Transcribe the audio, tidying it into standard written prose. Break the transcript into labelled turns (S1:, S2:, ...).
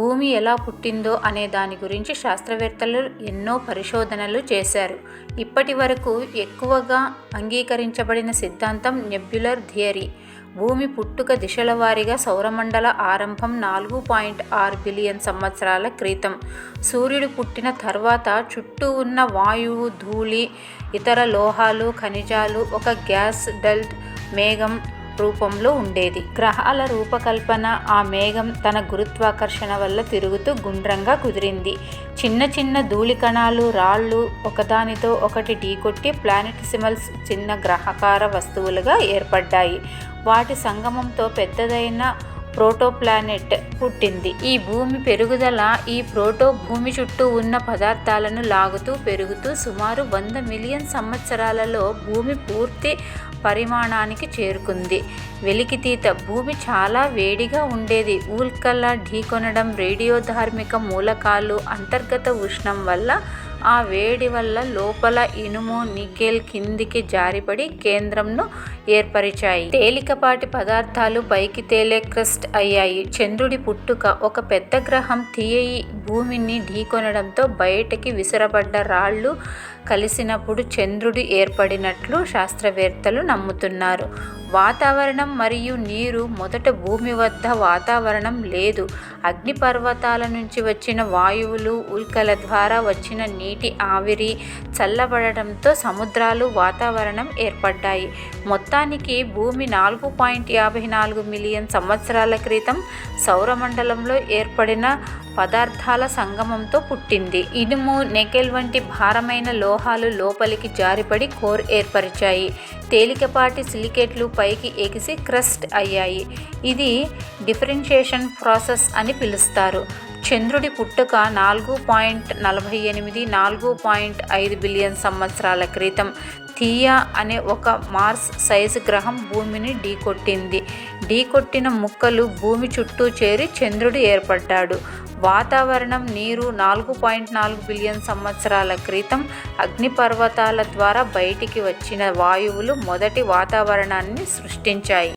S1: భూమి ఎలా పుట్టిందో అనే దాని గురించి శాస్త్రవేత్తలు ఎన్నో పరిశోధనలు చేశారు. ఇప్పటి వరకు ఎక్కువగా అంగీకరించబడిన సిద్ధాంతం నెబ్యులర్ థియరీ. భూమి పుట్టుక దిశల వారీగా సౌరమండల ఆరంభం 4.6 బిలియన్ సంవత్సరాల క్రితం. సూర్యుడు పుట్టిన తర్వాత చుట్టూ ఉన్న వాయువు, ధూళి, ఇతర లోహాలు, ఖనిజాలు ఒక గ్యాస్ బెల్ట్ మేఘం రూపంలో ఉండేది. గ్రహాల రూపకల్పన ఆ మేఘం తన గురుత్వాకర్షణ వల్ల తిరుగుతూ గుండ్రంగా కుదిరింది. చిన్న చిన్న ధూళి కణాలు, రాళ్ళు ఒకదానితో ఒకటి ఢీకొట్టి ప్లానెటిసిమల్స్ చిన్న గ్రహాకార వస్తువులుగా ఏర్పడ్డాయి. వాటి సంగమంతో పెద్దదైన ప్రోటోప్లానెట్ పుట్టింది. ఈ భూమి పెరుగుదల ఈ ప్రోటో భూమి చుట్టూ ఉన్న పదార్థాలను లాగుతూ పెరుగుతూ సుమారు 100 మిలియన్ సంవత్సరాలలో భూమి పూర్తి పరిమాణానికి చేరుకుంది. వెలికితీత భూమి చాలా వేడిగా ఉండేది. ఉల్కల ఢీకొనడం, రేడియోధార్మిక మూలకాలు, అంతర్గత ఉష్ణం వల్ల ఆ వేడి వల్ల లోపల ఇనుము, నికెల్ కిందికి జారిపడి కేంద్రంను ఏర్పరిచాయి. తేలికపాటి పదార్థాలు పైకి తేలే క్రస్ట్ అయ్యాయి. చంద్రుడి పుట్టుక ఒక పెద్ద గ్రహం థియయి భూమిని ఢీకొనడంతో బయటికి విసిరబడ్డ రాళ్ళు కలిసినప్పుడు చంద్రుడు ఏర్పడినట్లు శాస్త్రవేత్తలు నమ్ముతున్నారు. వాతావరణం మరియు నీరు. మొదట భూమి వద్ద వాతావరణం లేదు. అగ్నిపర్వతాల నుంచి వచ్చిన వాయువులు, ఉల్కల ద్వారా వచ్చిన నీటి ఆవిరి చల్లబడటంతో సముద్రాలు, వాతావరణం ఏర్పడ్డాయి. మొత్తానికి భూమి 4.54 మిలియన్ సంవత్సరాల క్రితం సౌరమండలంలో ఏర్పడిన పదార్థాల సంగమంతో పుట్టింది. ఇనుము, నికెల్ వంటి భారమైన లోహాలు లోపలికి జారిపడి కోర్ ఏర్పరిచాయి. తేలికపాటి సిలికేట్లు పైకి ఎగిసి క్రస్ట్ అయ్యాయి. ఇది డిఫరెన్షియేషన్ ప్రాసెస్ అని పిలుస్తారు. చంద్రుడి పుట్టుక 4.48 4.5 బిలియన్ సంవత్సరాల క్రితం థియా అనే ఒక మార్స్ సైజు గ్రహం భూమిని ఢీకొట్టింది. ఢీకొట్టిన ముక్కలు భూమి చుట్టూ చేరి చంద్రుడు ఏర్పడ్డాడు. వాతావరణం, నీరు. 4.4 బిలియన్ సంవత్సరాల క్రితం అగ్నిపర్వతాల ద్వారా బయటికి వచ్చిన వాయువులు మొదటి వాతావరణాన్ని సృష్టించాయి.